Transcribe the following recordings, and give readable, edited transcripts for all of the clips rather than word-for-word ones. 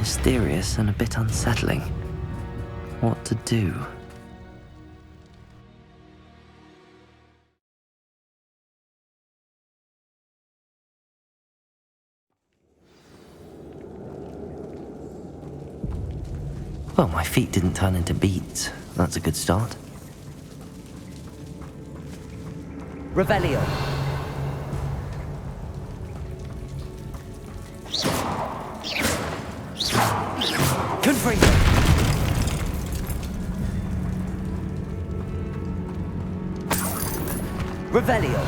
mysterious and a bit unsettling. What to do? Well, my feet didn't turn into beets. That's a good start. Revelio. Confringo. Revelio.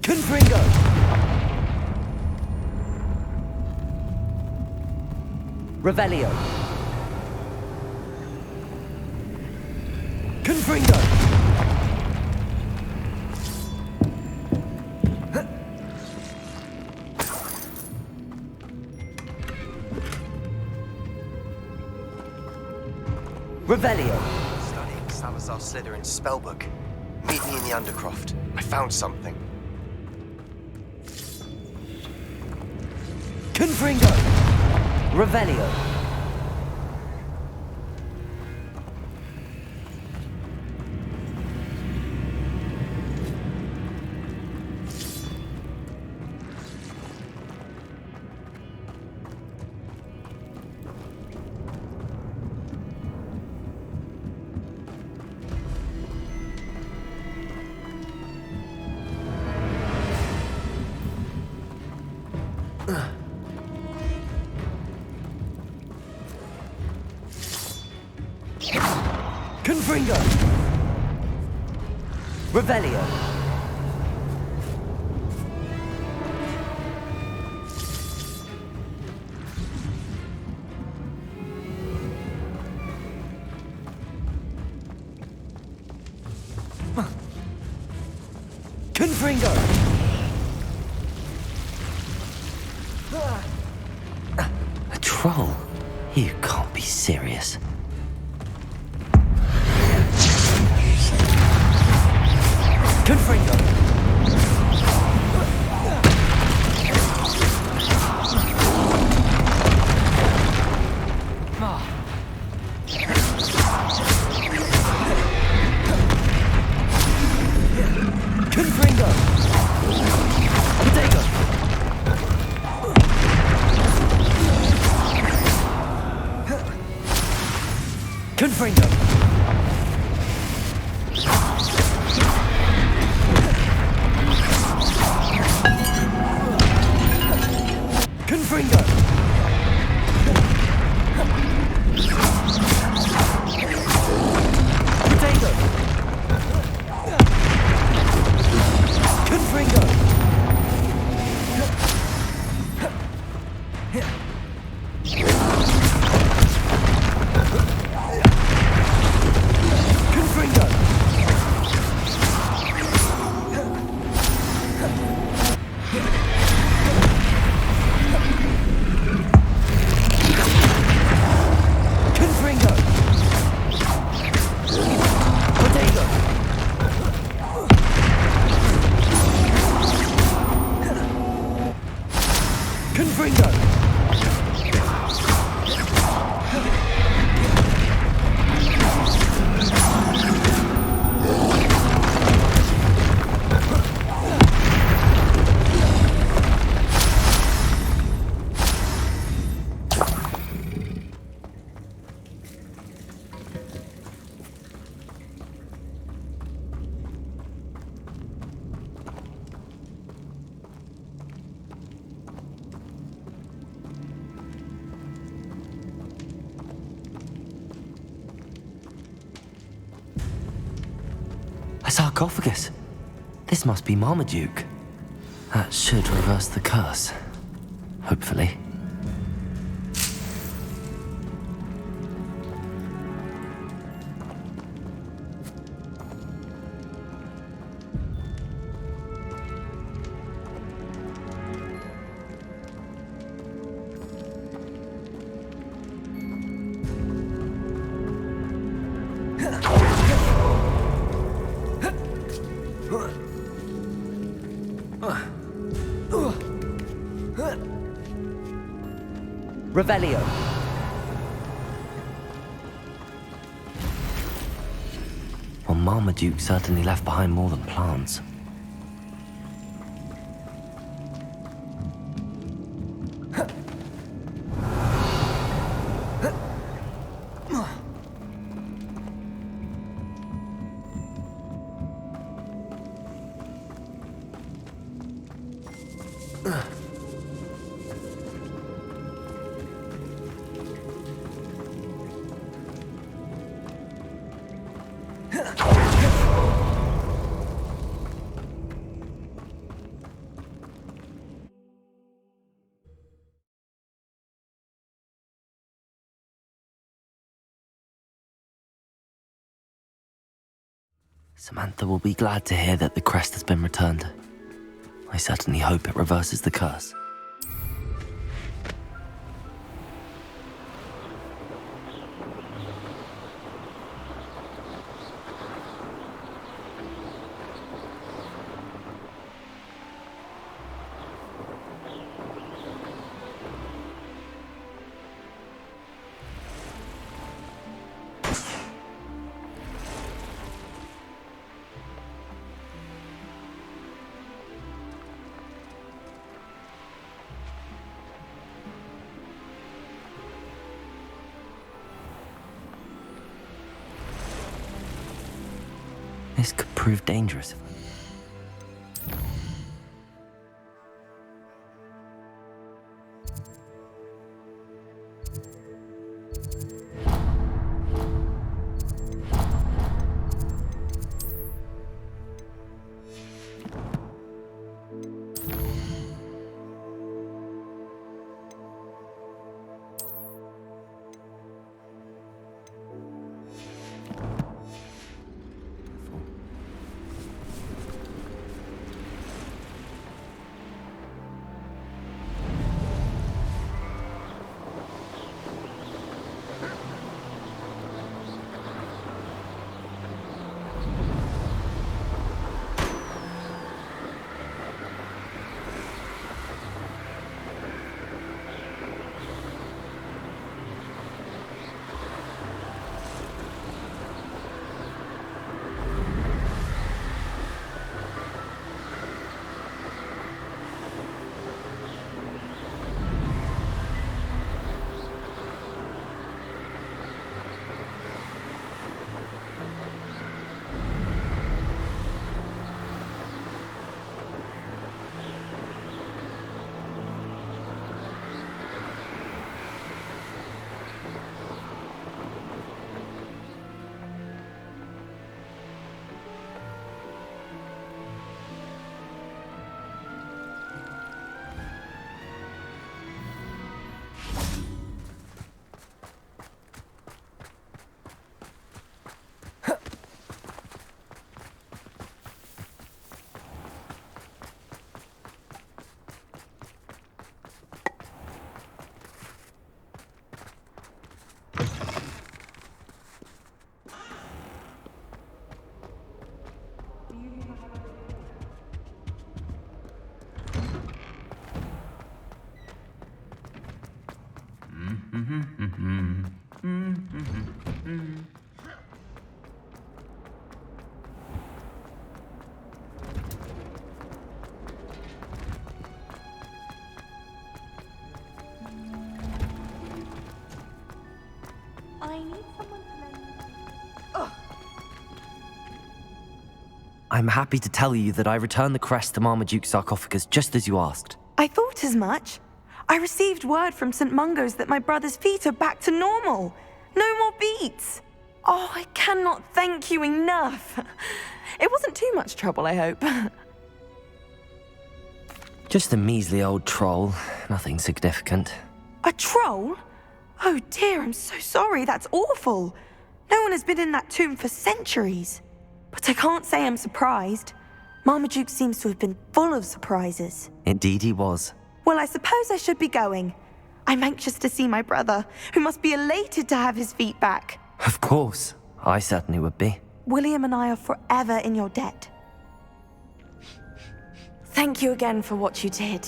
Confringo. Revelio. Confringo. Revelio. Studying Salazar Slytherin's spellbook. Meet me in the Undercroft. I found something. Confringo. Revelio. Confringo. Revelio. Confringo. A troll? You can't be serious. Confringo. Confringo. Potato. Confringo. Confringo. Potato. Confringo. Confringo. Confringo. Potato. Confringo. A sarcophagus. This must be Marmaduke. That should reverse the curse. Hopefully. Revelio. Well, Marmaduke certainly left behind more than plants. Samantha will be glad to hear that the crest has been returned. I certainly hope it reverses the curse. This could prove dangerous. I need someone to lend me. I'm happy to tell you that I returned the crest to Marmaduke's sarcophagus just as you asked. I thought as much. I received word from St. Mungo's that my brother's feet are back to normal. No more beats. Oh, I cannot thank you enough. It wasn't too much trouble, I hope. Just a measly old troll, nothing significant. A troll? Oh dear, I'm so sorry, that's awful. No one has been in that tomb for centuries. But I can't say I'm surprised. Marmaduke seems to have been full of surprises. Indeed he was. Well, I suppose I should be going. I'm anxious to see my brother, who must be elated to have his feet back. Of course, I certainly would be. William and I are forever in your debt. Thank you again for what you did.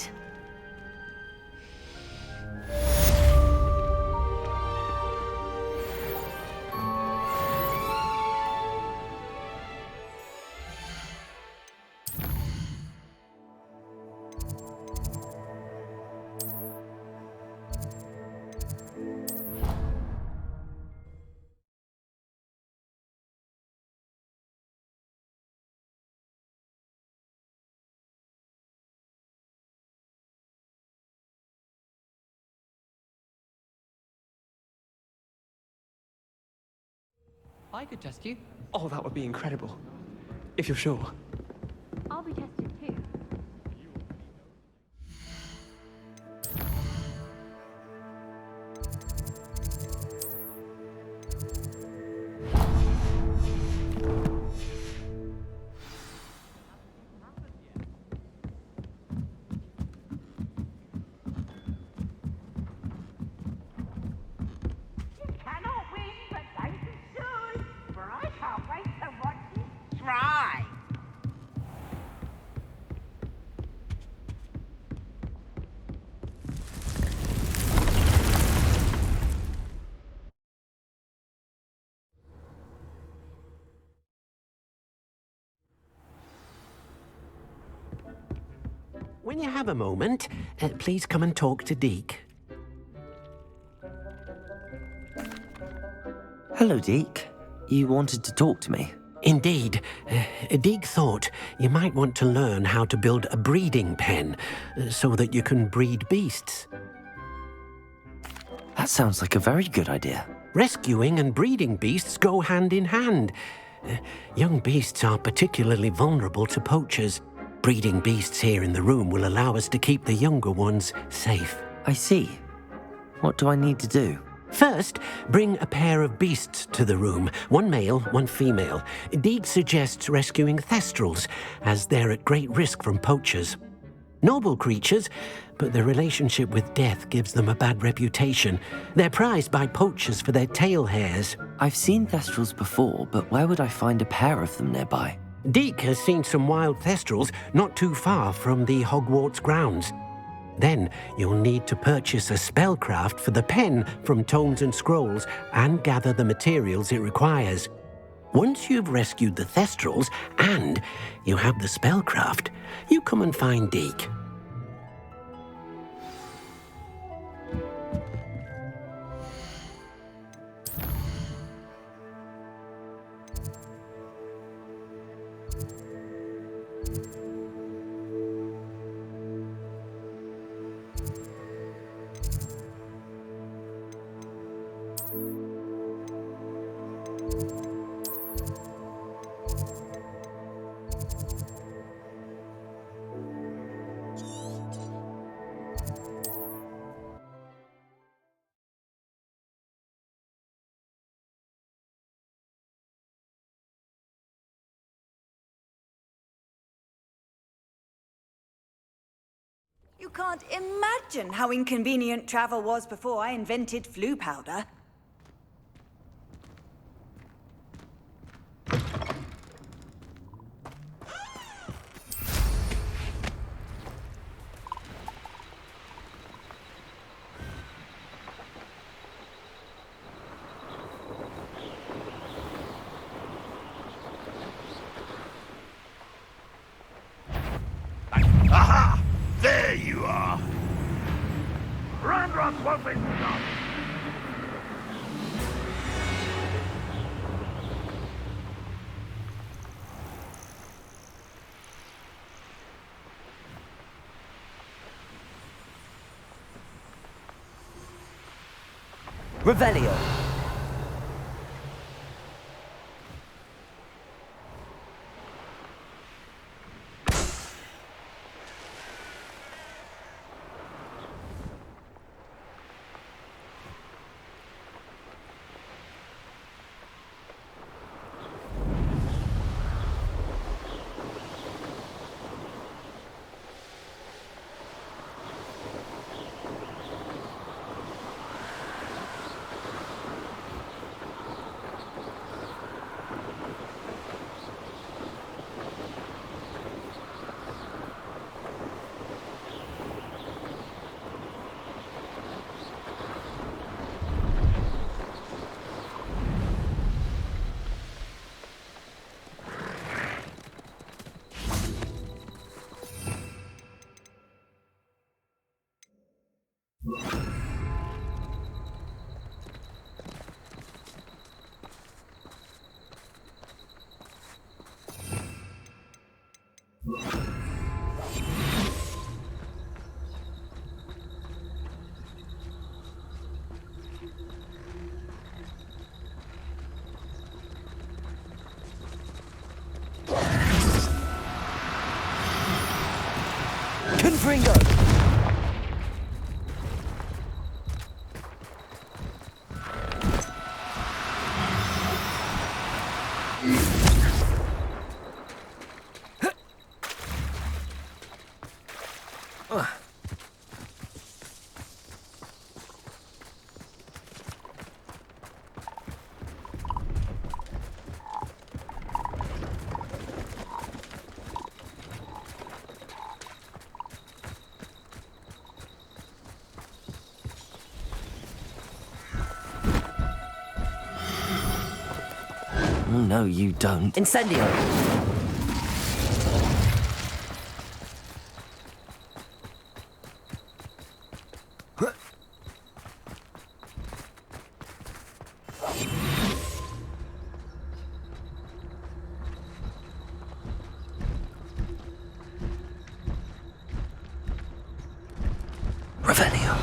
I could test you. Oh, that would be incredible. If you're sure. I'll be tested too. Cannot win, but life is good. For I can't wait to watch you try. When you have a moment, please come and talk to Deke. Hello, Deke. You wanted to talk to me? Indeed. Deke thought you might want to learn how to build a breeding pen so that you can breed beasts. That sounds like a very good idea. Rescuing and breeding beasts go hand in hand. Young beasts are particularly vulnerable to poachers. Breeding beasts here in the room will allow us to keep the younger ones safe. I see. What do I need to do? First, bring a pair of beasts to the room, one male, one female. Deke suggests rescuing thestrals, as they're at great risk from poachers. Noble creatures, but their relationship with death gives them a bad reputation. They're prized by poachers for their tail hairs. I've seen thestrals before, but where would I find a pair of them nearby? Deke has seen some wild thestrals not too far from the Hogwarts grounds. Then you'll need to purchase a spellcraft for the pen from Tomes and Scrolls and gather the materials it requires. Once you've rescued the thestrals and you have the spellcraft, you come and find Deke. You can't imagine how inconvenient travel was before I invented flu powder. Aha! There you are! Randroth won't be stopped! Revelio. Oh, no, you don't. Incendio! Revelio.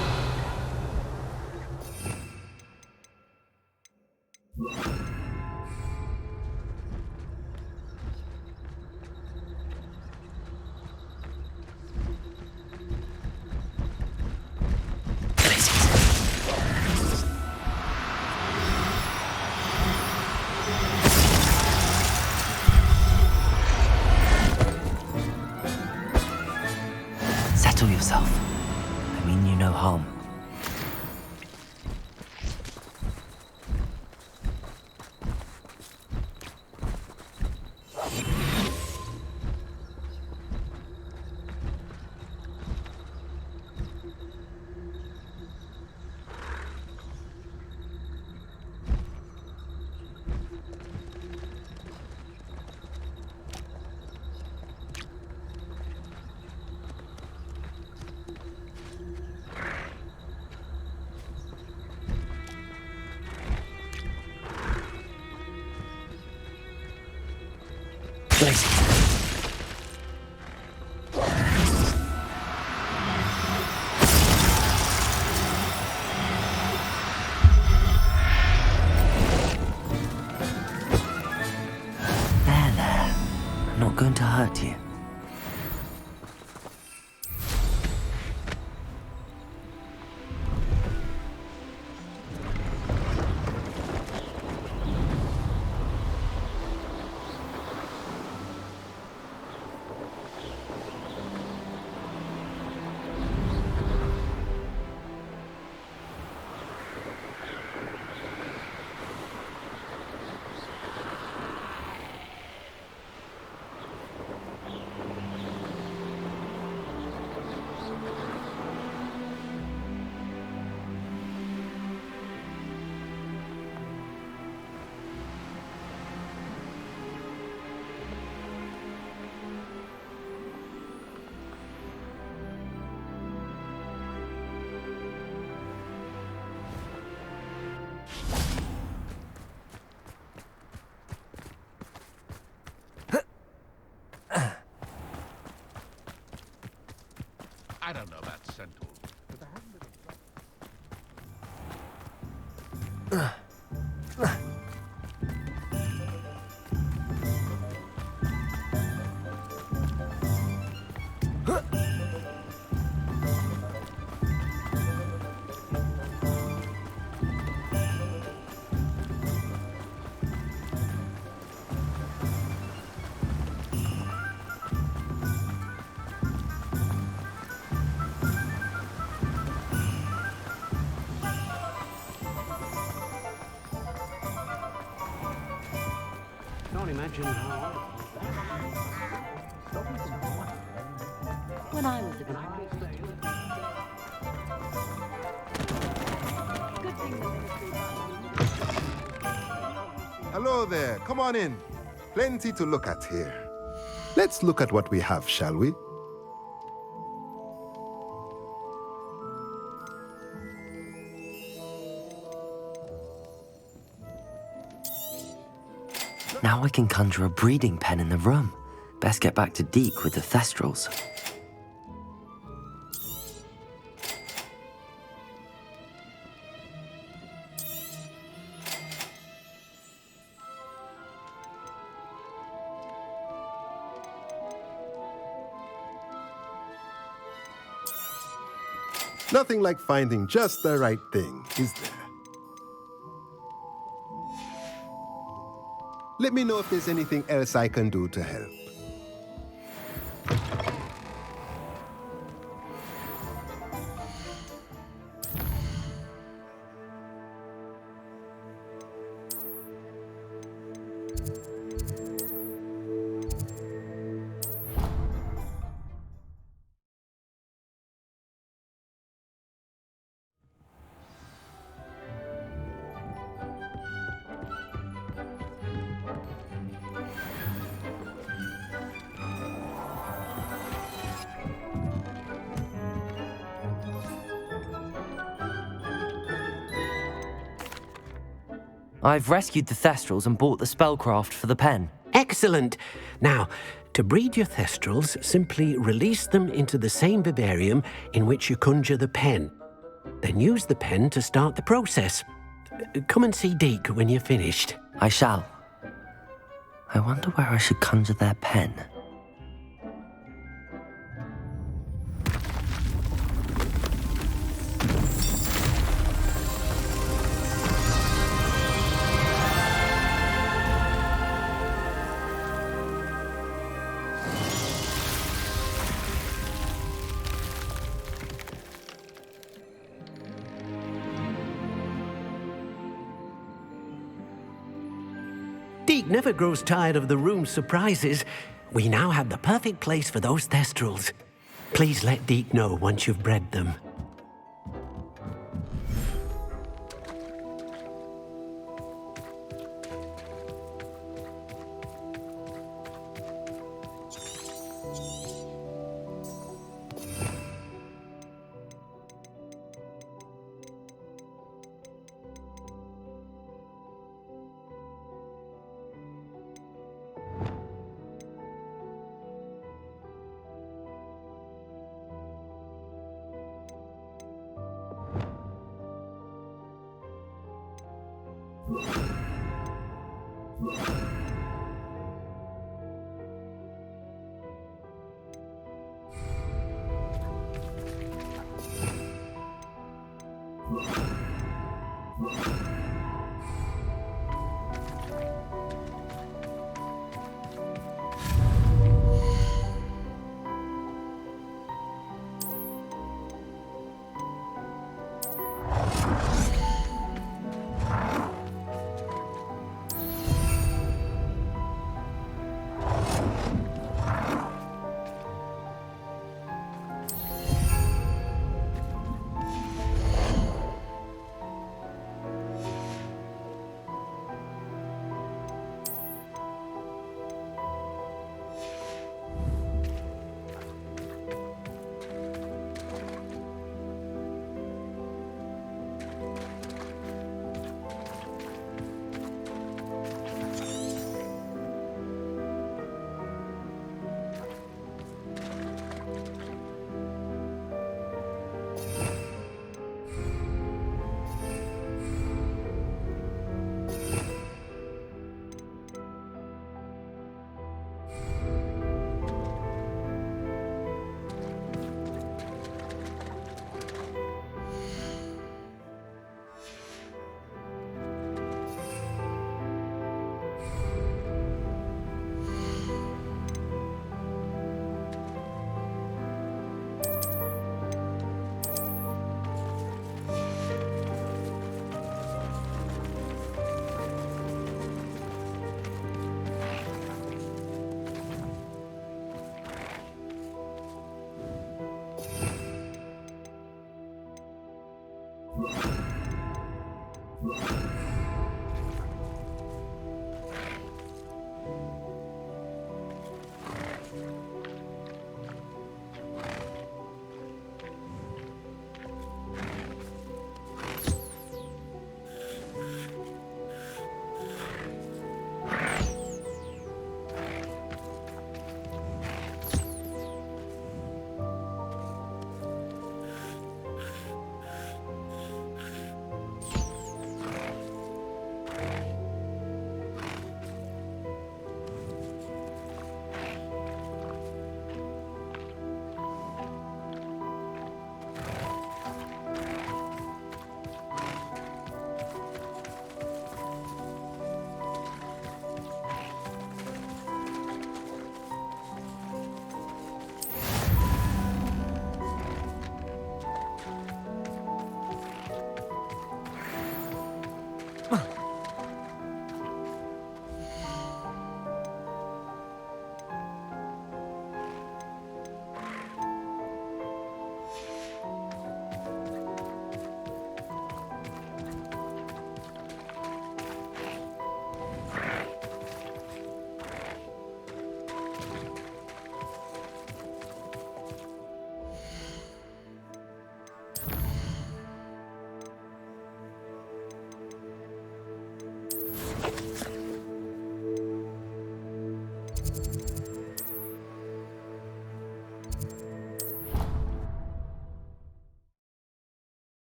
Settle yourself. I mean you no harm. There. I'm not going to hurt you. I don't know about Centaur, but there hasn't been a Can't imagine how. When I was a girl. Good thing the ministry Hello there, come on in. Plenty to look at here. Let's look at what we have, shall we? Now I can conjure a breeding pen in the room. Best get back to Deke with the Thestrals. Nothing like finding just the right thing, is there? Let me know if there's anything else I can do to help. I've rescued the Thestrals and bought the spellcraft for the pen. Excellent. Now, to breed your Thestrals, simply release them into the same vivarium in which you conjure the pen. Then use the pen to start the process. Come and see Deke when you're finished. I shall. I wonder where I should conjure their pen. Deke never grows tired of the room's surprises. We now have the perfect place for those Thestrals. Please let Deke know once you've bred them.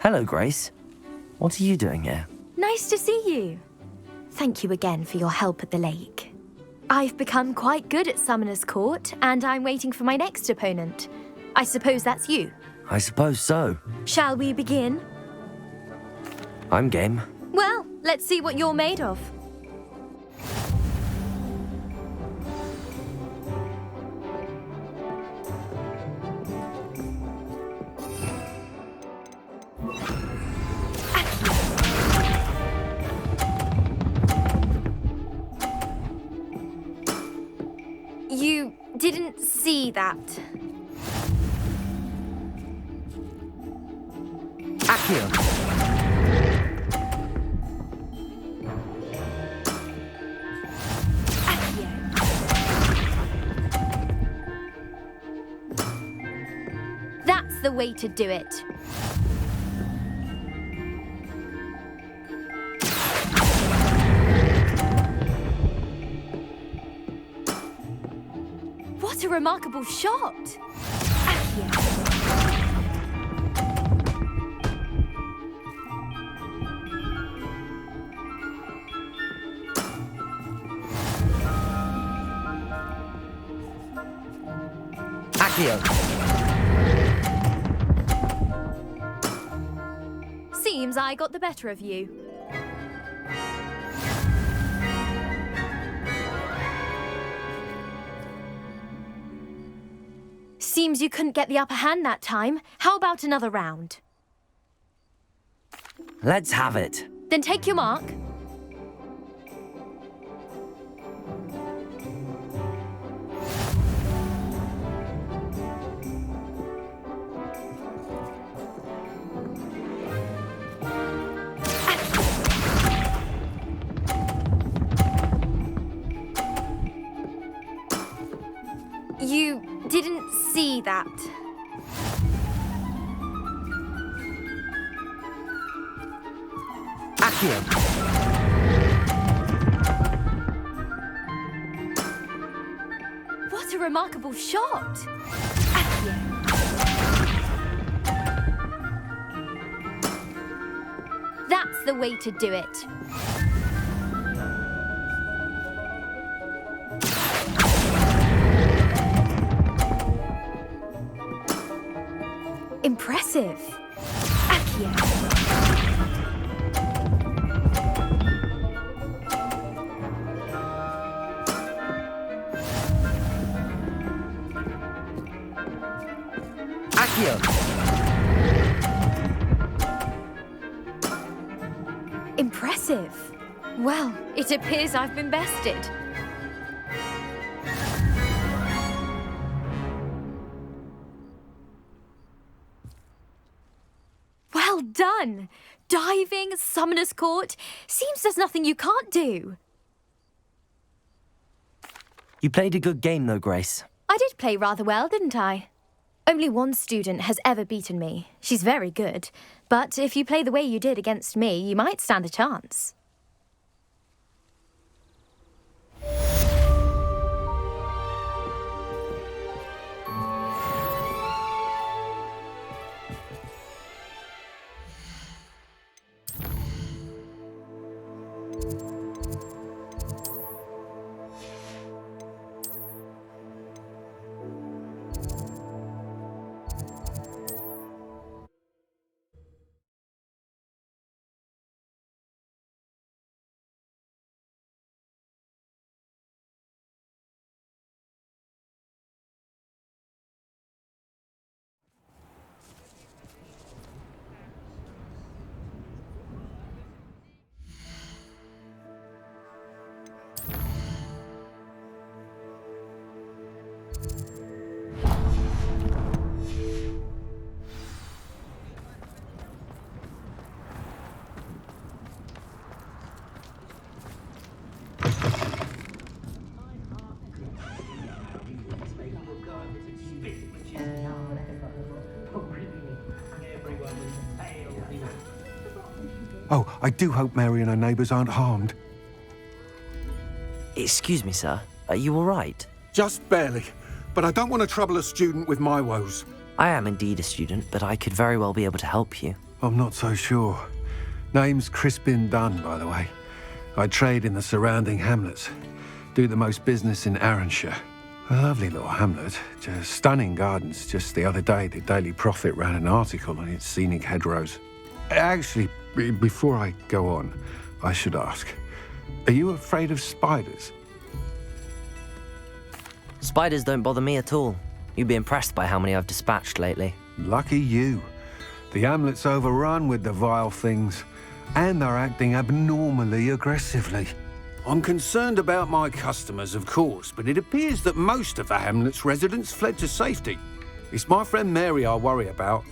Hello, Grace. What are you doing here? Nice to see you. Thank you again for your help at the lake. I've become quite good at Summoner's Court, and I'm waiting for my next opponent. I suppose that's you. I suppose so. Shall we begin? I'm game. Well, let's see what you're made of. You didn't see that. Accio. That's the way to do it. What a remarkable shot! Accio. Seems I got the better of you. Seems you couldn't get the upper hand that time. How about another round? Let's have it. Then take your mark. You didn't see that. Accio. What a remarkable shot! That's the way to do it. Impressive. Accio. Impressive. Well, it appears I've been bested. Well done! Diving, Summoner's Court. Seems there's nothing you can't do. You played a good game, though, Grace. I did play rather well, didn't I? Only one student has ever beaten me. She's very good. But if you play the way you did against me, you might stand a chance. Oh, I do hope Mary and her neighbours aren't harmed. Excuse me, sir. Are you all right? Just barely. But I don't want to trouble a student with my woes. I am indeed a student, but I could very well be able to help you. I'm not so sure. Name's Crispin Dunn, by the way. I trade in the surrounding hamlets. Do the most business in Arranshire. A lovely little hamlet. Just stunning gardens. Just the other day, the Daily Prophet ran an article on its scenic hedgerows. Actually, before I go on, I should ask, are you afraid of spiders? Spiders don't bother me at all. You'd be impressed by how many I've dispatched lately. Lucky you. The hamlet's overrun with the vile things, and they're acting abnormally aggressively. I'm concerned about my customers, of course, but it appears that most of the hamlet's residents fled to safety. It's my friend Mary I worry about.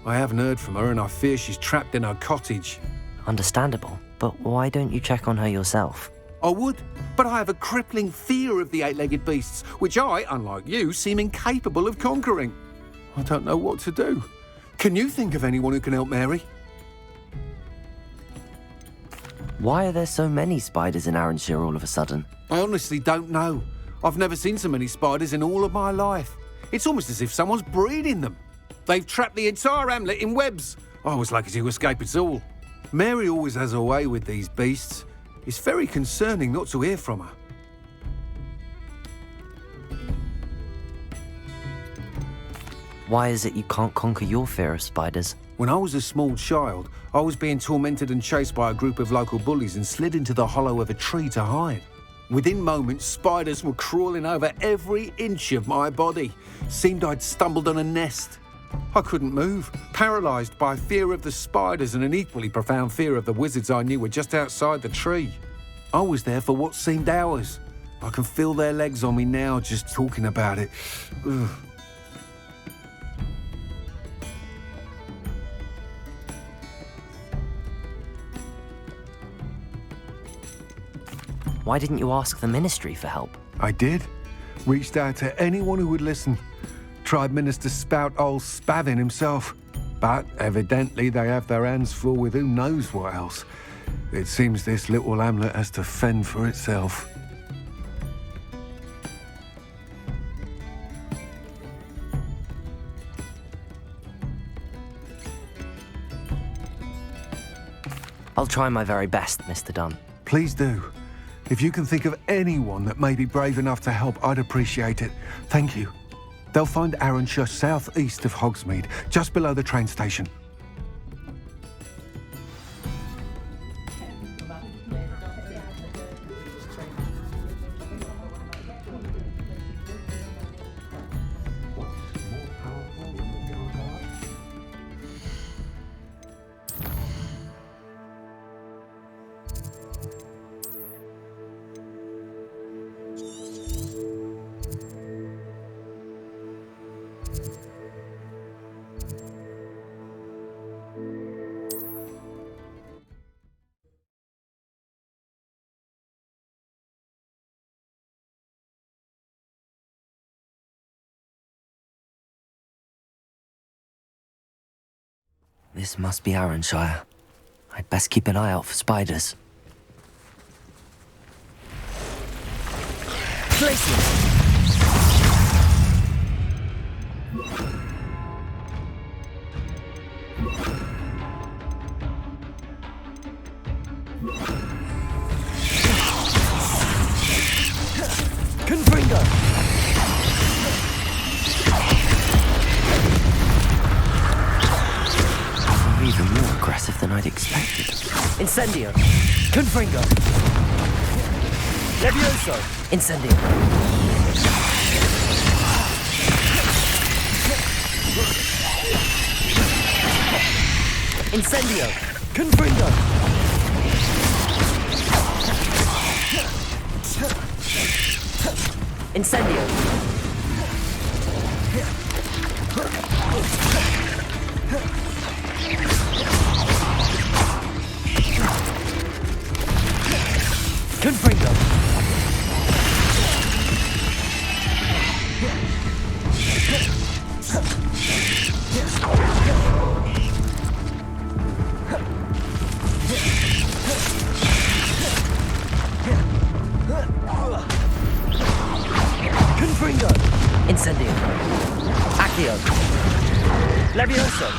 I haven't heard from her, and I fear she's trapped in her cottage. Understandable, but why don't you check on her yourself? I would, but I have a crippling fear of the eight-legged beasts, which I, unlike you, seem incapable of conquering. I don't know what to do. Can you think of anyone who can help Mary? Why are there so many spiders in Arranshire all of a sudden? I honestly don't know. I've never seen so many spiders in all of my life. It's almost as if someone's breeding them. They've trapped the entire hamlet in webs. I was lucky to escape it all. Mary always has a way with these beasts. It's very concerning not to hear from her. Why is it you can't conquer your fear of spiders? When I was a small child, I was being tormented and chased by a group of local bullies and slid into the hollow of a tree to hide. Within moments, spiders were crawling over every inch of my body. Seemed I'd stumbled on a nest. I couldn't move, paralysed by fear of the spiders and an equally profound fear of the wizards I knew were just outside the tree. I was there for what seemed hours. I can feel their legs on me now just talking about it. Ugh. Why didn't you ask the ministry for help? I did. Reached out to anyone who would listen. Tried Minister Spout old Spavin himself. But evidently they have their hands full with who knows what else. It seems this little hamlet has to fend for itself. I'll try my very best, Mr. Dunn. Please do. If you can think of anyone that may be brave enough to help, I'd appreciate it. Thank you. They'll find Arranshire southeast of Hogsmeade, just below the train station. This must be Arranshire. I'd best keep an eye out for spiders. Places! Confringo! Even more aggressive than I'd expected. Incendio! Confringo! Levioso! Incendio! Incendio! Confringo! Incendio! Confringo! Confringo! Incendio! Accio! Levioso!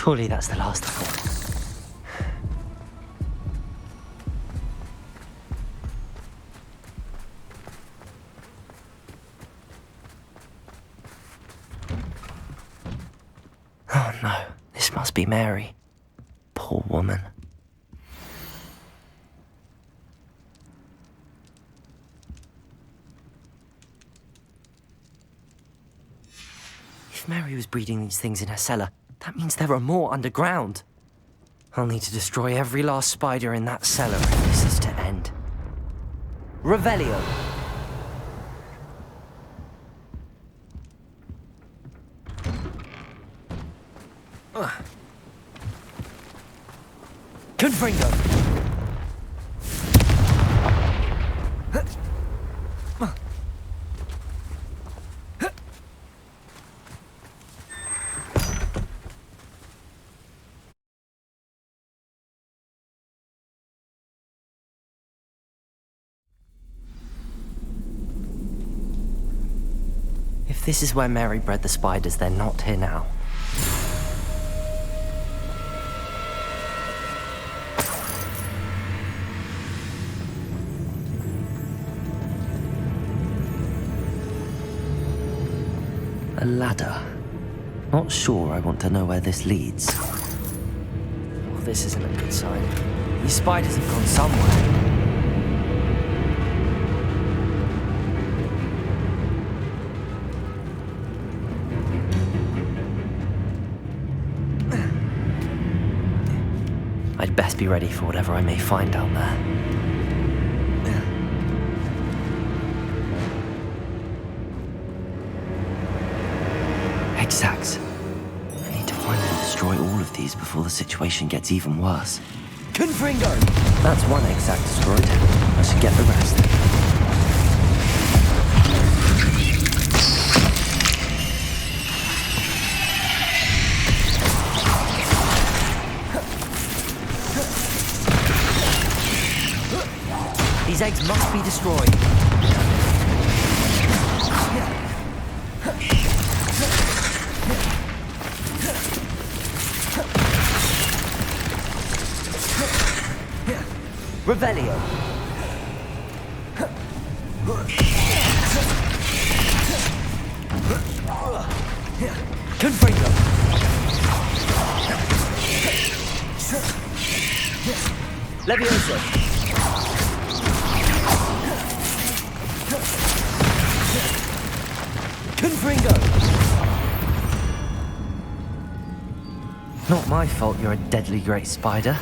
Surely that's the last of them. Oh no, this must be Mary. Poor woman. If Mary was breeding these things in her cellar, that means there are more underground. I'll need to destroy every last spider in that cellar if this is to end. Revelio. Confringo. If this is where Mary bred the spiders, they're not here now. A ladder. Not sure I want to know where this leads. Well, this isn't a good sign. These spiders have gone somewhere. I'd best be ready for whatever I may find down there. Exacts. I need to find and destroy all of these before the situation gets even worse. Confringo! That's one exact destroyed. I should get the rest. These eggs must be destroyed. Revelio. Confringo. Levioso. Confringo. Not my fault you're a deadly great spider.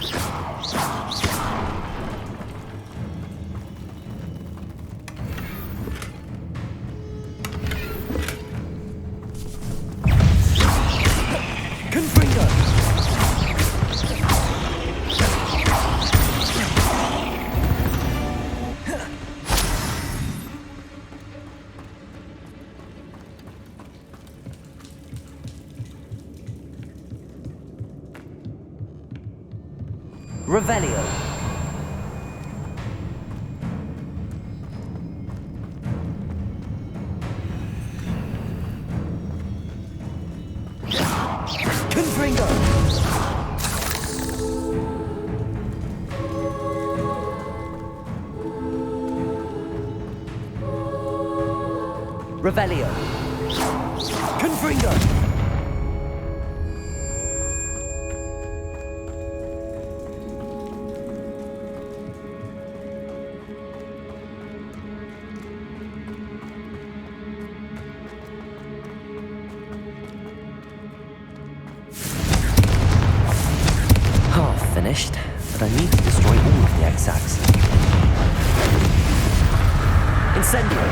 Revelio. Confringo. Revelio. Confringo. Finished, but I need to destroy all of the exacts. Incendio!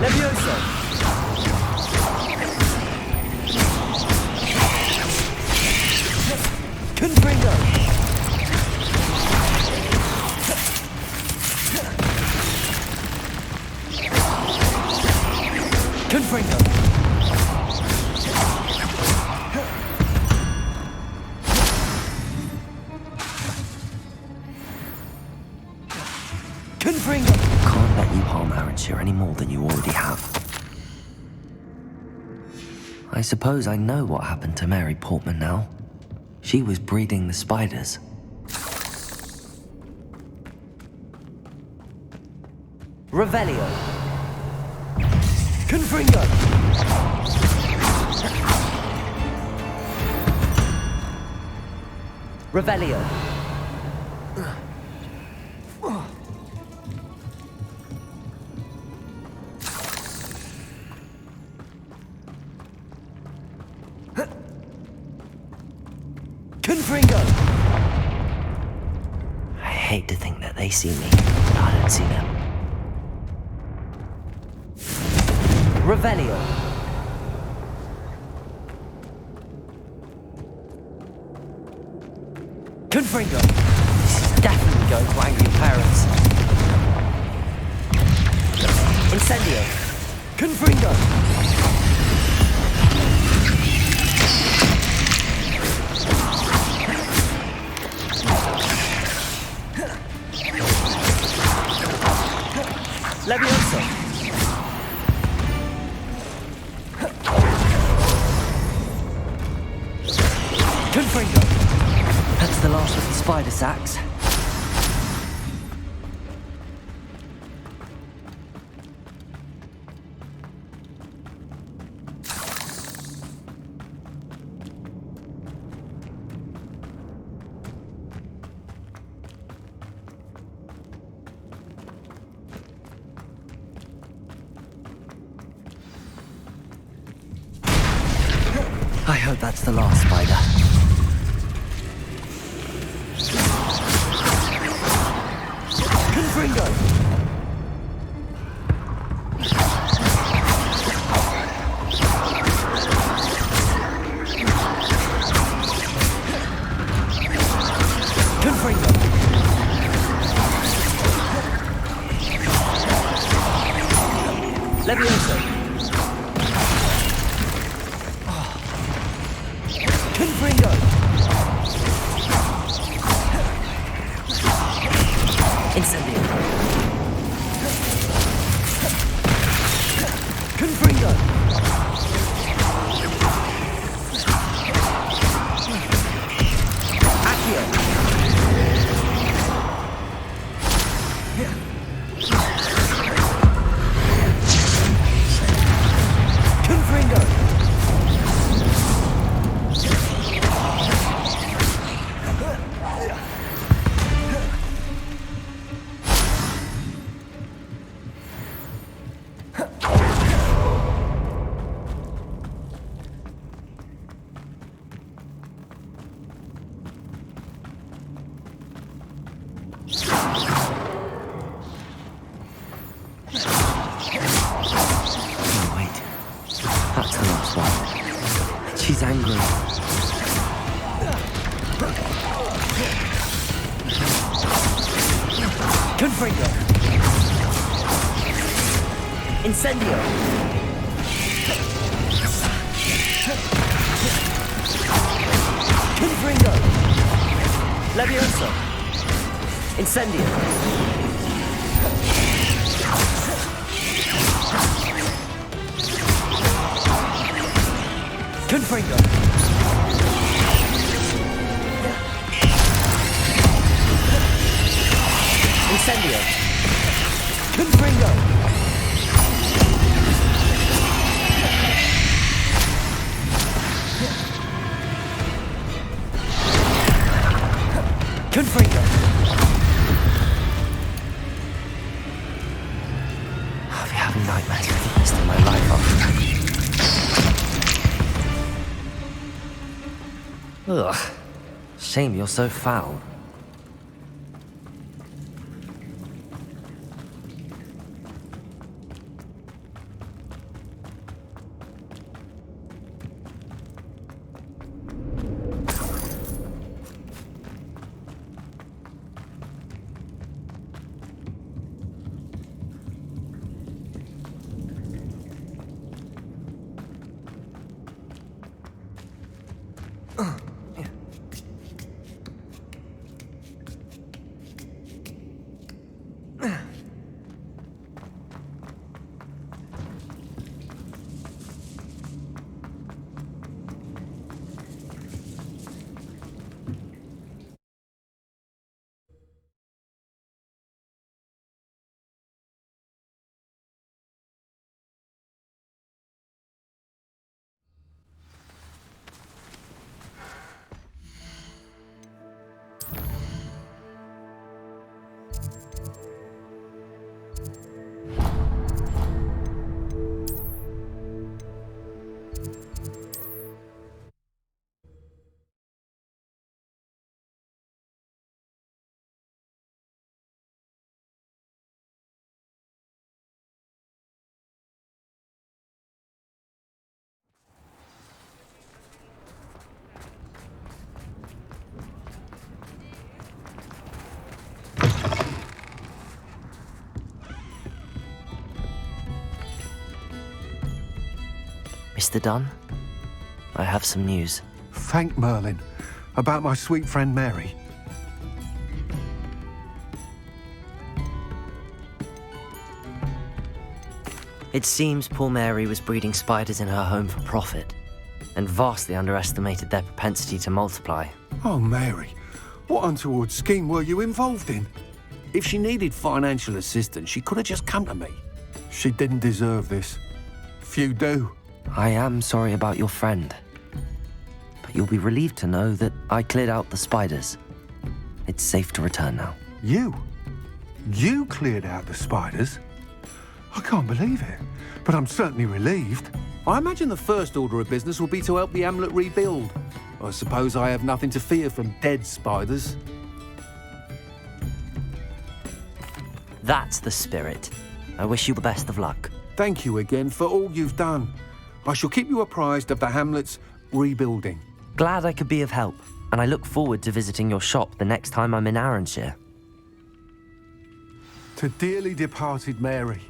Levioso! Confringo! Confringo! Can't let you harm Aranshire any more than you already have. I suppose I know what happened to Mary Portman now. She was breeding the spiders. Revelio. Confringo. Revelio. Confringo. I hate to think that they see me, but I don't see them. Revelio. Confringo. This is definitely going to angry parents. Incendio. Confringo. Levioso. Confringo. That's the last of the spider sacks. I hope that's the last spider. Confringo! Confringo! Levioso! Confringo! Incendio! Confringo! Accio! Confringo! That's the last one. She's angry. Confringo. Incendio. Confringo. Levioso. Incendio. Confringo. Incendio. Confringo. Confringo. I'll be having nightmares for the rest of my life after that. Ugh. Shame you're so foul. Mr. Dunn, I have some news. Thank Merlin. About my sweet friend Mary. It seems poor Mary was breeding spiders in her home for profit, and vastly underestimated their propensity to multiply. Oh, Mary, what untoward scheme were you involved in? If she needed financial assistance, she could have just come to me. She didn't deserve this. Few do. I am sorry about your friend, but you'll be relieved to know that I cleared out the spiders. It's safe to return now. You? You cleared out the spiders? I can't believe it, but I'm certainly relieved. I imagine the first order of business will be to help the hamlet rebuild. I suppose I have nothing to fear from dead spiders. That's the spirit. I wish you the best of luck. Thank you again for all you've done. I shall keep you apprised of the hamlet's rebuilding. Glad I could be of help, and I look forward to visiting your shop the next time I'm in Arranshire. To dearly departed Mary.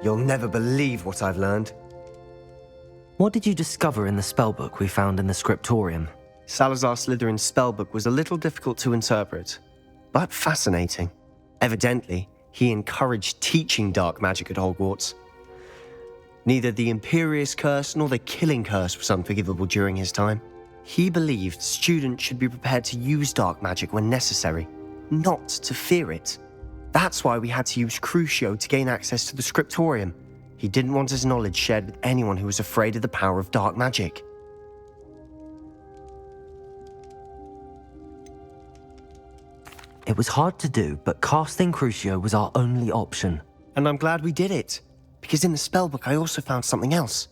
You'll never believe what I've learned. What did you discover in the spellbook we found in the scriptorium? Salazar Slytherin's spellbook was a little difficult to interpret, but fascinating. Evidently, he encouraged teaching dark magic at Hogwarts. Neither the Imperious Curse nor the Killing Curse was unforgivable during his time. He believed students should be prepared to use dark magic when necessary, not to fear it. That's why we had to use Crucio to gain access to the scriptorium. He didn't want his knowledge shared with anyone who was afraid of the power of dark magic. It was hard to do, but casting Crucio was our only option. And I'm glad we did it, because in the spellbook I also found something else.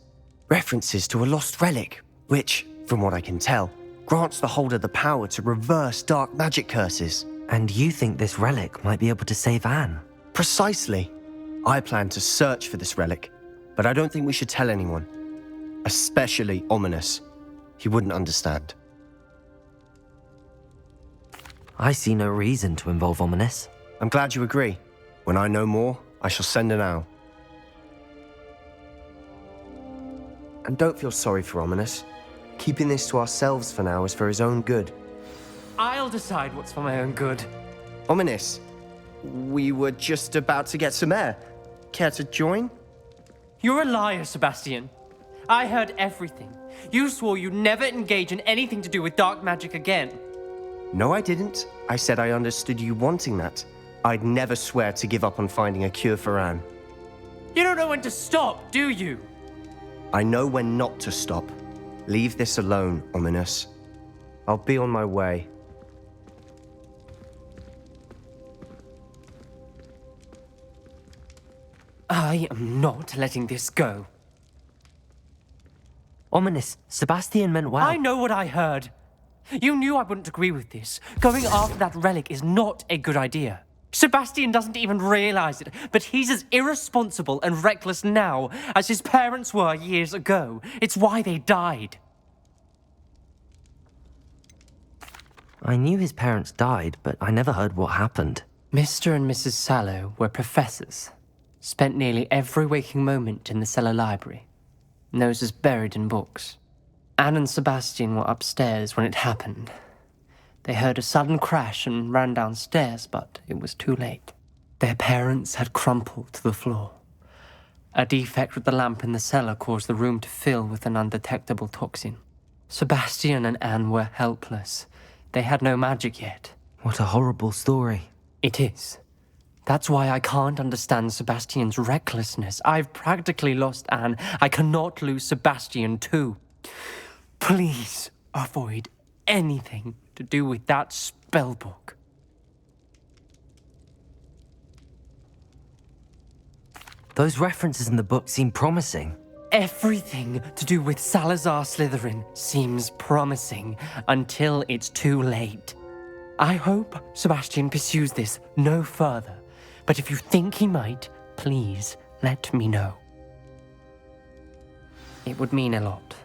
References to a lost relic, which, from what I can tell, grants the holder the power to reverse dark magic curses. And you think this relic might be able to save Anne? Precisely. I plan to search for this relic, but I don't think we should tell anyone. Especially Ominous. He wouldn't understand. I see no reason to involve Ominous. I'm glad you agree. When I know more, I shall send an owl. And don't feel sorry for Ominous. Keeping this to ourselves for now is for his own good. I'll decide what's for my own good. Ominous, we were just about to get some air. Care to join? You're a liar, Sebastian. I heard everything. You swore you'd never engage in anything to do with dark magic again. No, I didn't. I said I understood you wanting that, I'd never swear to give up on finding a cure for Anne. You don't know when to stop, do you? I know when not to stop. Leave this alone, Ominous. I'll be on my way. I am not letting this go. Ominous, Sebastian meant well. I know what I heard. You knew I wouldn't agree with this. Going after that relic is not a good idea. Sebastian doesn't even realize it, but he's as irresponsible and reckless now as his parents were years ago. It's why they died. I knew his parents died, but I never heard what happened. Mr. and Mrs. Sallow were professors. Spent nearly every waking moment in the cellar library. Noses buried in books. Anne and Sebastian were upstairs when it happened. They heard a sudden crash and ran downstairs, but it was too late. Their parents had crumpled to the floor. A defect with the lamp in the cellar caused the room to fill with an undetectable toxin. Sebastian and Anne were helpless. They had no magic yet. What a horrible story. It is. That's why I can't understand Sebastian's recklessness. I've practically lost Anne. I cannot lose Sebastian too. Please avoid anything to do with that spellbook. Those references in the book seem promising. Everything to do with Salazar Slytherin seems promising until it's too late. I hope Sebastian pursues this no further, but if you think he might, please let me know. It would mean a lot.